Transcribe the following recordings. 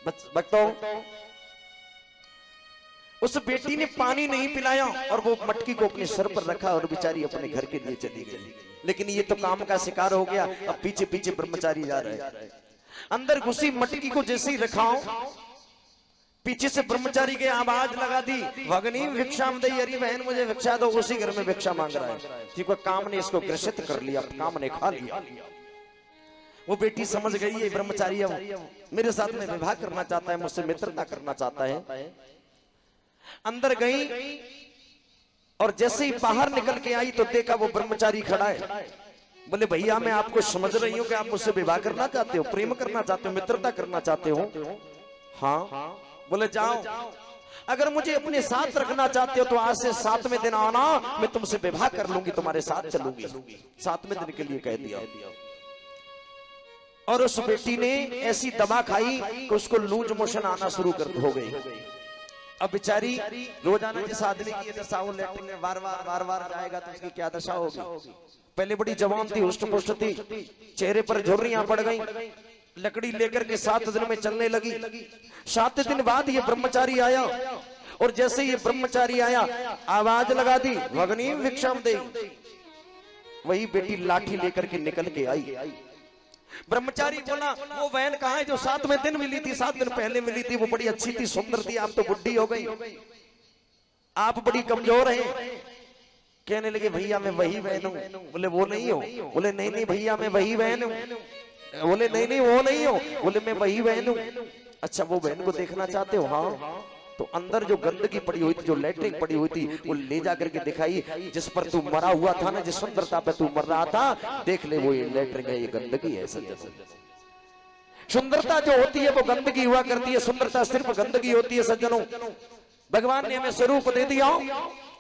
भक्तों, उस बेटी ने पानी नहीं पिलाया और वो मटकी को अपने सर पर रखा और बेचारी अपने घर के लिए चली गई। लेकिन ये तो काम का शिकार हो गया। अब पीछे पीछे ब्रह्मचारी जा रहे हैं। अंदर घुसी मटकी को जैसे ही रखाओ, पीछे से ब्रह्मचारी के आवाज लगा दी, भगनी भिक्षाम दई, अरे बहन मुझे भिक्षा दो। उसी घर में भिक्षा मांग रहा है। ठीक है, काम ने इसको ग्रसित कर लिया, काम ने खा लिया। वो बेटी समझ गई है ब्रह्मचारी अब मेरे साथ में विवाह करना चाहता है, मुझसे मित्रता करना चाहता है। अंदर गई और जैसे ही बाहर निकल के आई तो देखा वो ब्रह्मचारी खड़ा है। बोले भैया मैं आपको समझ रही हूँ कि आप मुझसे विवाह करना चाहते हो, प्रेम करना चाहते हो, मित्रता करना चाहते हो। हाँ। बोले जाओ, अगर मुझे अपने साथ रखना चाहते हो तो आज से 7वें दिन आना, मैं तुमसे विवाह कर लूंगी, तुम्हारे साथ चलूंगी। 7वें दिन के लिए कह दिया। और उस बेटी ने ऐसी दवा खाई कि उसको लूज मोशन आना शुरू हो गई। अब बेचारी रोजाना जिस आदमी की दशा हो, लैट्रिन में बार बार जाएगा तो उसकी क्या दशा होगी। पहले बड़ी जवान थी, हुष्ट पुष्ट थी, चेहरे पर झुर्रियां पड़ गई। लकड़ी लेकर के 7 दिन में चलने लगी। 7 दिन बाद ये ब्रह्मचारी आया और जैसे ये ब्रह्मचारी आया आवाज लगा दी, भगनी भिक्षाम दे। वही बेटी लाठी लेकर के निकल के आई। ब्रह्मचारी बोला वो बहन कहाँ है जो 7वें दिन मिली थी, 7 दिन पहले मिली थी, वो बड़ी अच्छी थी, सुंदर थी, आप तो बुढ़ी हो गई, आप बड़ी कमजोर हैं। कहने लगे भैया मैं वही बहन हूँ। बोले वो नहीं हो। बोले नहीं नहीं भैया मैं वही बहन हूँ। बोले नहीं नहीं वो नहीं हो। बोले मैं वही बहन हूँ। अच्छा वो बहन को देखना चाहते हो? हाँ। तो अंदर जो गंदगी पड़ी हुई थी, जो लैट्रिन पड़ी हुई थी, वो ले जा करके दिखाई। जिस पर तू मरा हुआ था ना, जिस सुंदरता पे तू मर रहा था, देख ले वो ये लैट्रिन है, ये गंदगी है। सुंदरता जो होती है वो गंदगी हुआ करती है, सुंदरता सिर्फ गंदगी होती है। सज्जनों, भगवान ने हमें स्वरूप दे दिया,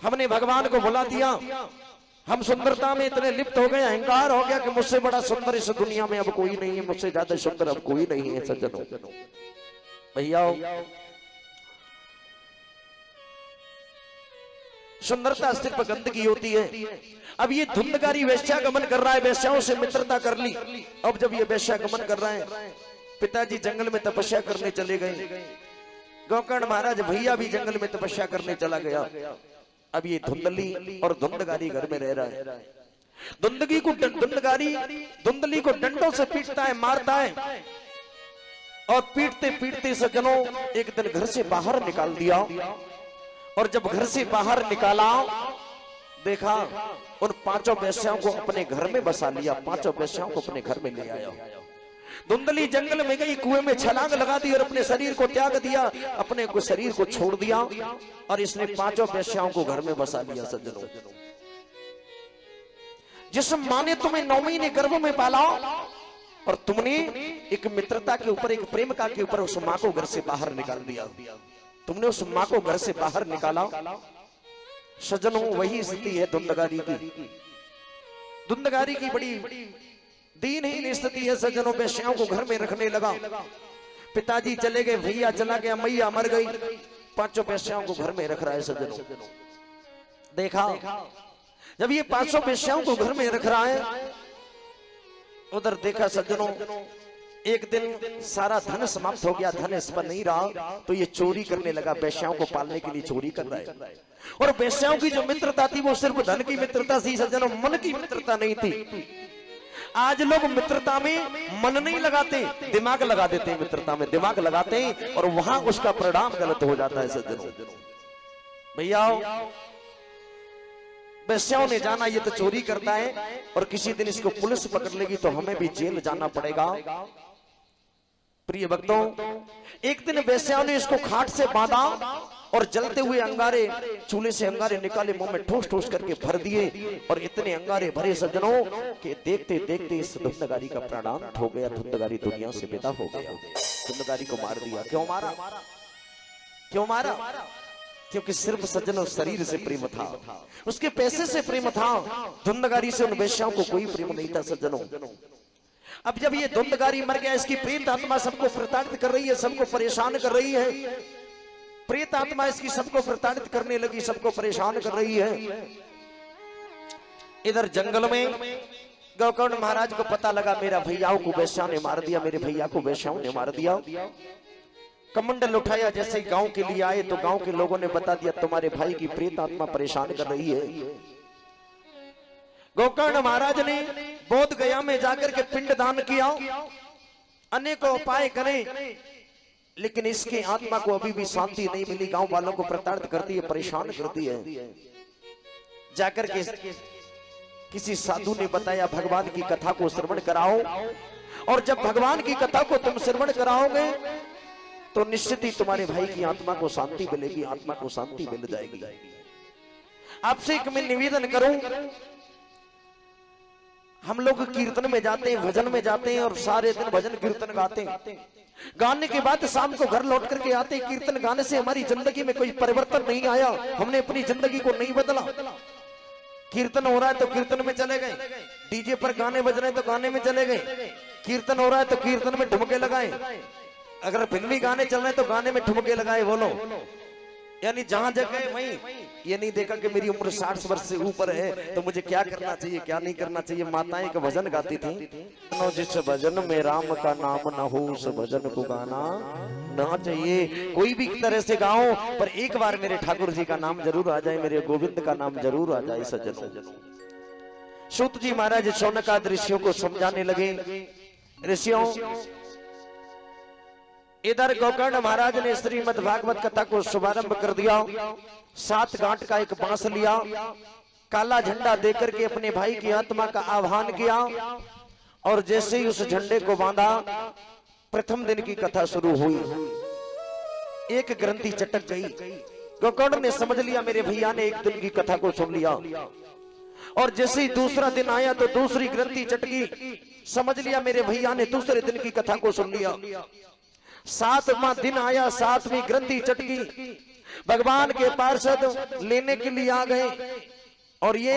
हमने भगवान को भुला दिया। हम सुंदरता में इतने लिप्त हो गए, अहंकार हो गया कि मुझसे बड़ा सुंदर इस दुनिया में अब कोई नहीं है, मुझसे ज्यादा सुंदर अब कोई नहीं है। सज्जनों भैया, सुंदरता सिर्फ गंदगी होती है। अब ये धुंधकारी वेश्यागमन कर रहा है, वेश्याओं से मित्रता कर ली। अब जब ये वेश्यागमन कर रहा है, पिताजी जंगल में तपस्या करने चले गए, गोकर्ण महाराज भैया भी जंगल में तपस्या करने चला गया। अब ये धुंधली और धुंधकारी घर में रह रहा है। धुंधली को डंडों से पीटता है, मारता है, और पीटते पीटते सज्जनों एक दिन घर से बाहर निकाल दिया। और जब घर से बाहर निकाला, देखा उन 5 वेश्याओं को अपने घर में बसा लिया, 5 वेश्याओं को अपने घर में ले आया। धुंधली जंगल में गई, कुएं में छलांग लगा दी और अपने शरीर को त्याग दिया, अपने को शरीर को छोड़ दिया, और इसने 5 वेश्याओं को घर में बसा लिया। सज्जनों, जिस मां ने तुम्हें 9 महीने गर्भ में पाला और तुमने एक मित्रता के ऊपर, एक प्रेम का के ऊपर उस मां को घर से बाहर निकाल दिया, तुमने उस मां को घर से बाहर निकाला। सज्जनों, वही स्थिति है धुंधकारी की। धुंधकारी की बड़ी दीनहीन स्थिति है। सज्जनों, वेश्याओं को घर में रखने लगा। पिताजी चले गए, भैया चला गया, मैया मर गई, 5 वेश्याओं को घर में रख रहा है। सज्जनों, देखा जब ये 500 वेश्याओं को घर में रख रहा है, उधर देखा सज्जनों एक दिन सारा धन समाप्त हो गया, धन इस पर नहीं रहा, तो ये चोरी करने लगा। वेश्याओं को पालने के लिए चोरी कर रहा है। और वेश्याओं की जो मित्रता थी वो सिर्फ धन की मित्रता थी। सज्जनों, मन की मित्रता नहीं थी। आज लोग मित्रता में मन नहीं लगाते, दिमाग लगा देते हैं। मित्रता में दिमाग लगाते हैं और वहां उसका परिणाम गलत हो जाता है। सज्जनों भैया, वेश्याओं ने जाना ये तो चोरी करता है और किसी दिन इसको पुलिस पकड़ लेगी तो हमें भी जेल जाना पड़ेगा। प्रिय भक्तों, एक दिन वेश्याओं ने इसको खाट से बांधा और जलते हुए अंगारे, चूल्हे से अंगारे निकाले, मुंह में ठोस ठोस करके भर दिए, और इतने अंगारे भरे सज्जनों कि देखते देखते इस धुंधकारी का प्राणांत हो गया। धुंधकारी दुनिया से विदा हो गया। धुंधकारी को मार दिया। क्यों मारा? क्यों मारा? क्योंकि सिर्फ सज्जनों शरीर से प्रेम था, उसके पैसे से प्रेम था। धुंधकारी से उन वेश्याओं को कोई प्रेम नहीं था। सज्जनों, अब जब ये धुंधकारी मर गया, इसकी प्रेत आत्मा सबको प्रताड़ित कर रही है, सबको परेशान कर रही है। प्रेत आत्मा इसकी सबको प्रताड़ित करने लगी, सबको परेशान कर रही है। इधर जंगल में गोकर्ण महाराज को पता लगा मेरा भैयाओं को वेश्या ने मार दिया, मेरे भैया को वेश्याओं ने मार दिया। कमंडल उठाया, जैसे गांव के लिए आए तो गांव के लोगों ने बता दिया तुम्हारे भाई की प्रेत आत्मा परेशान कर रही है। गोकर्ण महाराज ने बोध गया में जाकर के पिंड दान किया, अनेकों उपाय करें, लेकिन इसके आत्मा को अभी भी शांति नहीं मिली। गांव वालों को प्रताड़ित करती है, परेशान करती है। जाकर के किसी साधु ने बताया भगवान की कथा को श्रवण कराओ, और जब भगवान की कथा को तुम श्रवण कराओगे तो निश्चित ही तुम्हारे भाई की आत्मा को शांति मिलेगी, आत्मा को शांति मिल जाएगी। आपसे एक मैं निवेदन करूं, हम लोग कीर्तन में जाते हैं, भजन में जाते हैं और सारे दिन भजन कीर्तन गाते हैं। गाने के बाद शाम को घर लौट करके आते हैं। कीर्तन गाने से हमारी जिंदगी में कोई परिवर्तन नहीं आया, हमने अपनी जिंदगी को नहीं बदला। कीर्तन हो रहा है तो कीर्तन में चले गए, डीजे पर गाने बज रहे हैं तो गाने में चले गए, कीर्तन हो रहा है तो कीर्तन में ठुमके लगाए, अगर फिल्मी गाने चल रहे हैं तो गाने में ठुमके लगाए। बोलो, यानी जहां जगह वहीं ये नहीं देखा कि मेरी उम्र 60 वर्ष से ऊपर है तो मुझे क्या करना चाहिए क्या नहीं करना चाहिए। माताएं का भजन गाती थी, जिस भजन में राम का नाम न हो उस भजन को गाना ना चाहिए। कोई भी तरह से गाओ पर एक बार मेरे ठाकुर जी का नाम जरूर आ जाए, मेरे गोविंद का नाम जरूर आ जाए सज्जनों। सूत जी महाराज शौनकादि ऋषियों को समझाने लगे। ऋषियों, इधर गोकर्ण महाराज ने श्रीमद् भागवत कथा को शुभारंभ कर दिया। 7 गांठ का एक बांस लिया, काला झंडा देकर के अपने भाई की आत्मा का आह्वान किया, और जैसे ही उस झंडे को बांधा प्रथम दिन की कथा शुरू हुई। एक ग्रंथि चटक गई। गोकर्ण ने समझ लिया मेरे भैया ने एक दिन की कथा को सुन लिया, और जैसे ही दूसरा दिन आया तो दूसरी ग्रंथि चटकी, समझ लिया मेरे भैया ने दूसरे दिन की कथा को सुन लिया। 7वां दिन आया, 7वीं ग्रंथि चटकी, भगवान के पार्षद लेने के लिए आ गए, और ये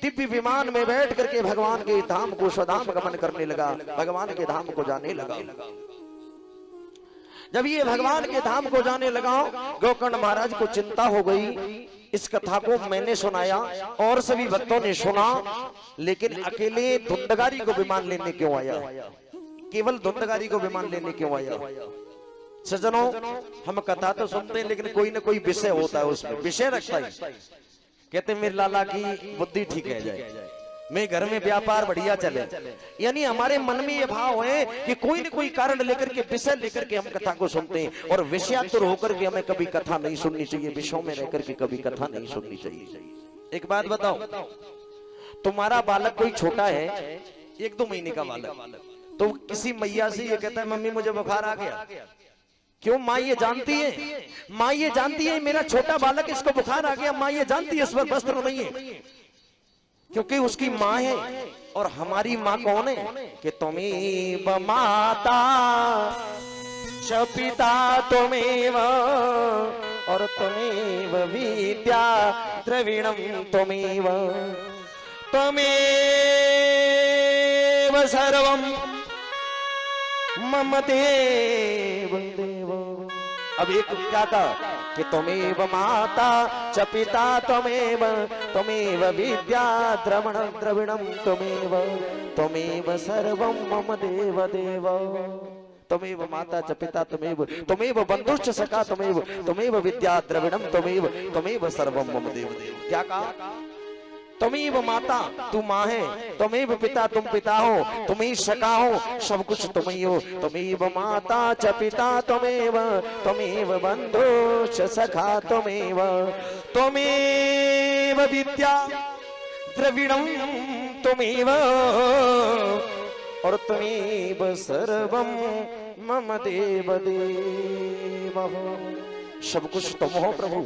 दिव्य विमान में बैठ करके भगवान के धाम को स्वधाम गमन करने लगा, भगवान के धाम को जाने लगा। जब ये भगवान के धाम को जाने लगा, गोकर्ण महाराज को चिंता हो गई। इस कथा को मैंने सुनाया और सभी भक्तों ने सुना, लेकिन अकेले धुंधगारी को विमान लेने क्यों आया? केवल धुंधगारी को विमान लेने क्यों आया? सज्जनों, हम कथा तो सुनते हैं लेकिन कोई ना कोई विषय होता है, उसमें विषय रखता है। कहते मेरे लाला की बुद्धि ठीक है जाए, मैं घर में व्यापार बढ़िया चले, यानी हमारे मन में ये भाव है कि कोई न कोई कारण लेकर के विषय लेकर के हम कथा को सुनते हैं, और विषयातुर होकर के हमें कभी कथा नहीं सुननी चाहिए, विषयों में रहकर के कभी कथा नहीं सुननी चाहिए। एक बात बताओ, तुम्हारा बालक कोई छोटा है, 1-2 महीने का बालक, तो किसी मैया से ये कहता है मम्मी मुझे बुखार आ गया, क्यों? माँ ये जानती है, माँ ये जानती है मेरा छोटा बालक इसको बुखार आ गया, माँ ये जानती है इस पर वस्त्र नहीं है, क्योंकि उसकी माँ है। और हमारी माँ कौन है? कि त्वमेव माता च पिता त्वमेव, और त्वमेव विद्या द्रविणं त्वमेव, त्वमेव सर्वं मम देव देव। अब एक क्या कहा कि त्वमेव माता च पिता त्वमेव, त्वमेव विद्या द्रविणं त्वमेव, त्वमेव सर्वं मम देव देव। त्वमेव माता च पिता त्वमेव, त्वमेव बंधुश्च सखा त्वमेव, त्वमेव विद्या द्रविणं त्वमेव, त्वमेव सर्वं मम देव देव। क्या कहा? तुमेव माता, तू माँ है, तुमेव पिता, तुम पिता हो, तुम ही सखा हो, सब कुछ तुम ही हो। तुमेव माता च पिता तुमेव, तुमेव बंधु च सखा तुमेव, तुमेव विद्या द्रविणं तुमेव, और तुमेव सर्वं मम देव देव। सब कुछ तुम हो प्रभु।